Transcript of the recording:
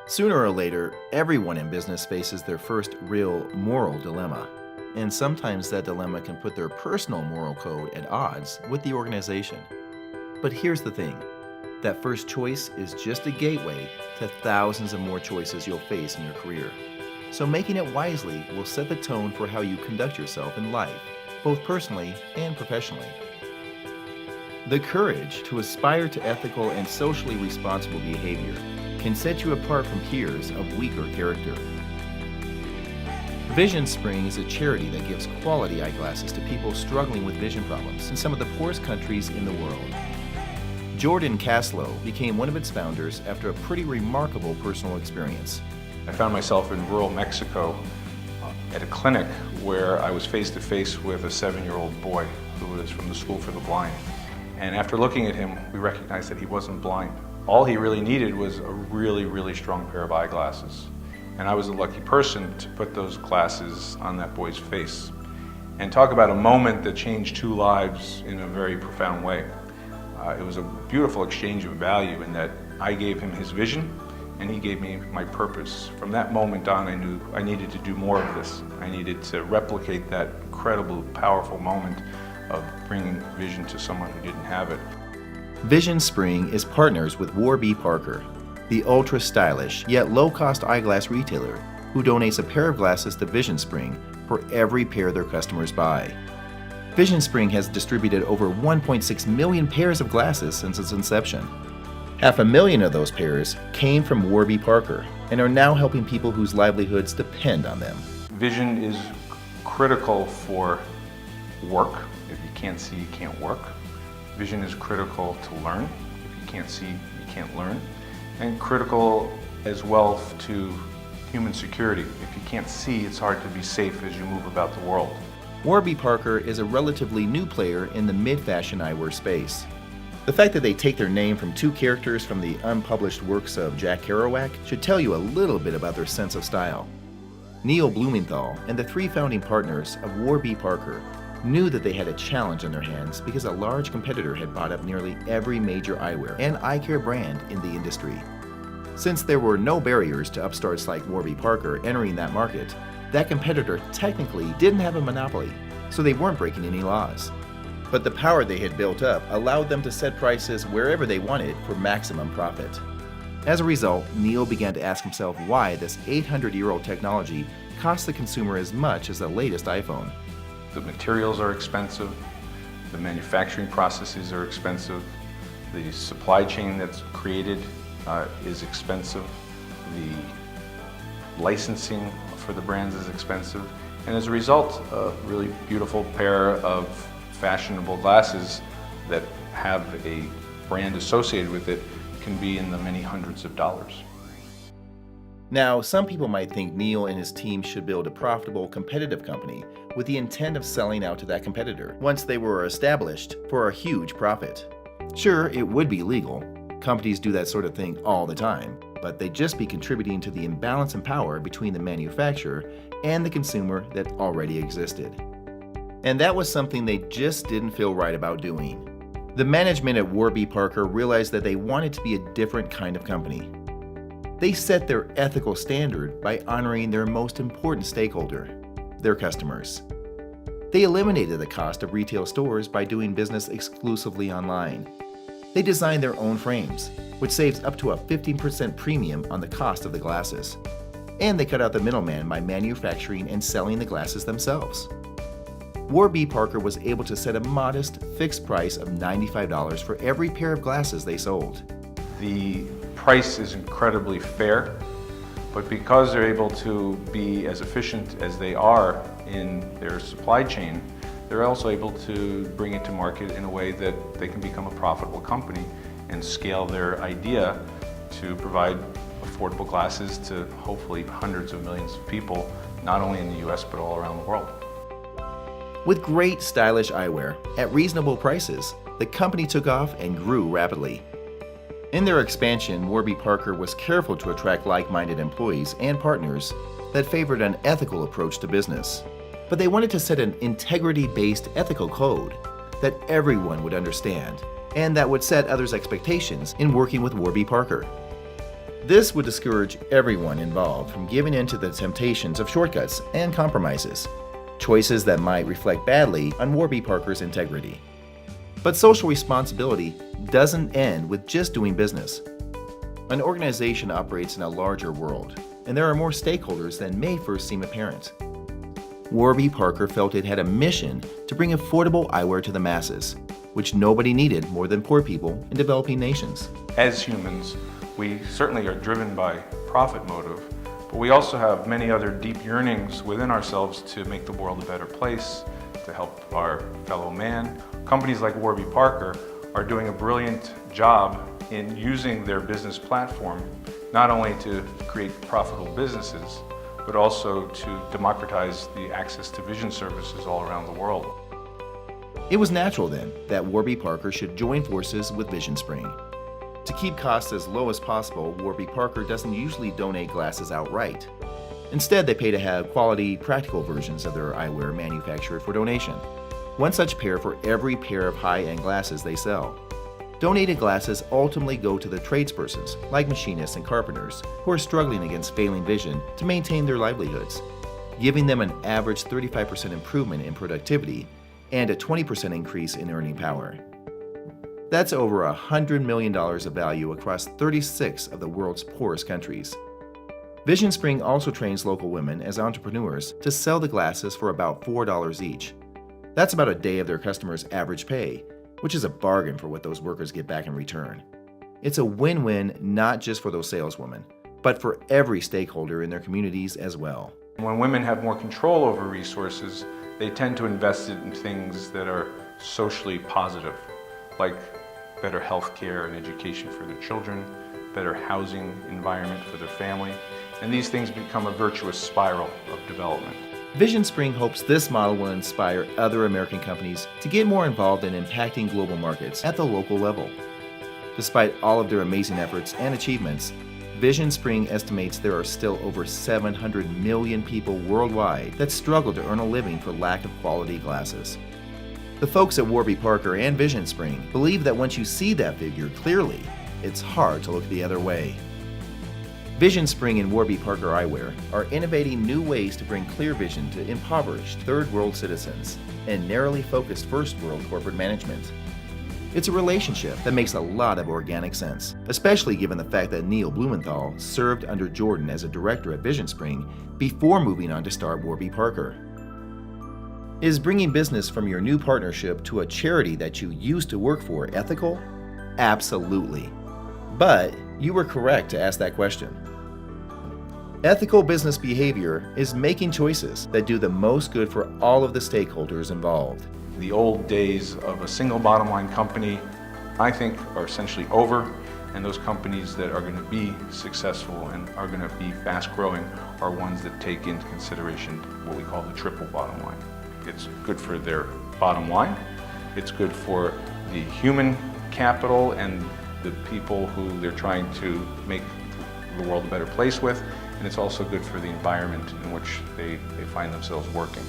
Sooner or later, everyone in business faces their first real moral dilemma. And sometimes that dilemma can put their personal moral code at odds with the organization. But here's the thing, that first choice is just a gateway to thousands of more choices you'll face in your career. So making it wisely will set the tone for how you conduct yourself in life, both personally and professionally. The courage to aspire to ethical and socially responsible behavior can set you apart from peers of weaker character. Vision Spring is a charity that gives quality eyeglasses to people struggling with vision problems in some of the poorest countries in the world. Jordan Caslow became one of its founders after a pretty remarkable personal experience. I found myself in rural Mexico at a clinic where I was face to face with a 7-year-old boy who was from the School for the Blind. And after looking at him, we recognized that he wasn't blind. All he really needed was a really strong pair of eyeglasses. And I was the lucky person to put those glasses on that boy's face. And talk about a moment that changed two lives in a very profound way. It was a beautiful exchange of value in that I gave him his vision and he gave me my purpose. From that moment on, I knew I needed to do more of this. I needed to replicate that incredible, powerful moment of bringing vision to someone who didn't have it. Vision Spring is partners with Warby Parker, the ultra-stylish yet low-cost eyeglass retailer who donates a pair of glasses to Vision Spring for every pair their customers buy. Vision Spring has distributed over 1.6 million pairs of glasses since its inception. 500,000 of those pairs came from Warby Parker and are now helping people whose livelihoods depend on them. Vision is critical for work. If you can't see, you can't work. Vision is critical to learn. If you can't see, you can't learn. And critical as well to human security. If you can't see, it's hard to be safe as you move about the world. Warby Parker is a relatively new player in the mid-fashion eyewear space. The fact that they take their name from two characters from the unpublished works of Jack Kerouac should tell you a little bit about their sense of style. Neil Blumenthal and the three founding partners of Warby Parker knew that they had a challenge on their hands because a large competitor had bought up nearly every major eyewear and eye care brand in the industry. Since there were no barriers to upstarts like Warby Parker entering that market, that competitor technically didn't have a monopoly, so they weren't breaking any laws. But the power they had built up allowed them to set prices wherever they wanted for maximum profit. As a result, Neil began to ask himself why this 800-year-old technology cost the consumer as much as the latest iPhone. The materials are expensive, the manufacturing processes are expensive, the supply chain that's created is expensive, the licensing for the brands is expensive, and as a result, a really beautiful pair of fashionable glasses that have a brand associated with it can be in the many hundreds of dollars. Now, some people might think Neil and his team should build a profitable, competitive company with the intent of selling out to that competitor once they were established for a huge profit. Sure, it would be legal. Companies do that sort of thing all the time, but they'd just be contributing to the imbalance in power between the manufacturer and the consumer that already existed. And that was something they just didn't feel right about doing. The management at Warby Parker realized that they wanted to be a different kind of company. They set their ethical standard by honoring their most important stakeholder, their customers. They eliminated the cost of retail stores by doing business exclusively online. They designed their own frames, which saves up to a 15% premium on the cost of the glasses. And they cut out the middleman by manufacturing and selling the glasses themselves. Warby Parker was able to set a modest, fixed price of $95 for every pair of glasses they sold. The price is incredibly fair, but because they're able to be as efficient as they are in their supply chain, they're also able to bring it to market in a way that they can become a profitable company and scale their idea to provide affordable glasses to hopefully hundreds of millions of people, not only in the US, but all around the world. With great stylish eyewear at reasonable prices, the company took off and grew rapidly. In their expansion, Warby Parker was careful to attract like-minded employees and partners that favored an ethical approach to business. But they wanted to set an integrity-based ethical code that everyone would understand and that would set others' expectations in working with Warby Parker. This would discourage everyone involved from giving in to the temptations of shortcuts and compromises, choices that might reflect badly on Warby Parker's integrity. But social responsibility doesn't end with just doing business. An organization operates in a larger world, and there are more stakeholders than may first seem apparent. Warby Parker felt it had a mission to bring affordable eyewear to the masses, which nobody needed more than poor people in developing nations. As humans, we certainly are driven by profit motive, but we also have many other deep yearnings within ourselves to make the world a better place, to help our fellow man. Companies like Warby Parker are doing a brilliant job in using their business platform not only to create profitable businesses, but also to democratize the access to vision services all around the world. It was natural then that Warby Parker should join forces with Vision Spring. To keep costs as low as possible, Warby Parker doesn't usually donate glasses outright. Instead, they pay to have quality, practical versions of their eyewear manufactured for donation. One such pair for every pair of high-end glasses they sell. Donated glasses ultimately go to the tradespersons, like machinists and carpenters, who are struggling against failing vision to maintain their livelihoods, giving them an average 35% improvement in productivity and a 20% increase in earning power. That's over $100 million of value across 36 of the world's poorest countries. Vision Spring also trains local women as entrepreneurs to sell the glasses for about $4 each. That's about a day of their customers' average pay, which is a bargain for what those workers get back in return. It's a win-win not just for those saleswomen, but for every stakeholder in their communities as well. When women have more control over resources, they tend to invest it in things that are socially positive, like better health care and education for their children, better housing environment for their family, and these things become a virtuous spiral of development. Vision Spring hopes this model will inspire other American companies to get more involved in impacting global markets at the local level. Despite all of their amazing efforts and achievements, Vision Spring estimates there are still over 700 million people worldwide that struggle to earn a living for lack of quality glasses. The folks at Warby Parker and Vision Spring believe that once you see that figure clearly, it's hard to look the other way. Vision Spring and Warby Parker Eyewear are innovating new ways to bring clear vision to impoverished third world citizens and narrowly focused first world corporate management. It's a relationship that makes a lot of organic sense, especially given the fact that Neil Blumenthal served under Jordan as a director at Vision Spring before moving on to start Warby Parker. Is bringing business from your new partnership to a charity that you used to work for ethical? Absolutely. But you were correct to ask that question. Ethical business behavior is making choices that do the most good for all of the stakeholders involved. The old days of a single bottom line company, I think, are essentially over, and those companies that are going to be successful and are going to be fast growing are ones that take into consideration what we call the triple bottom line. It's good for their bottom line, it's good for the human capital and the people who they're trying to make the world a better place with, and it's also good for the environment in which they find themselves working.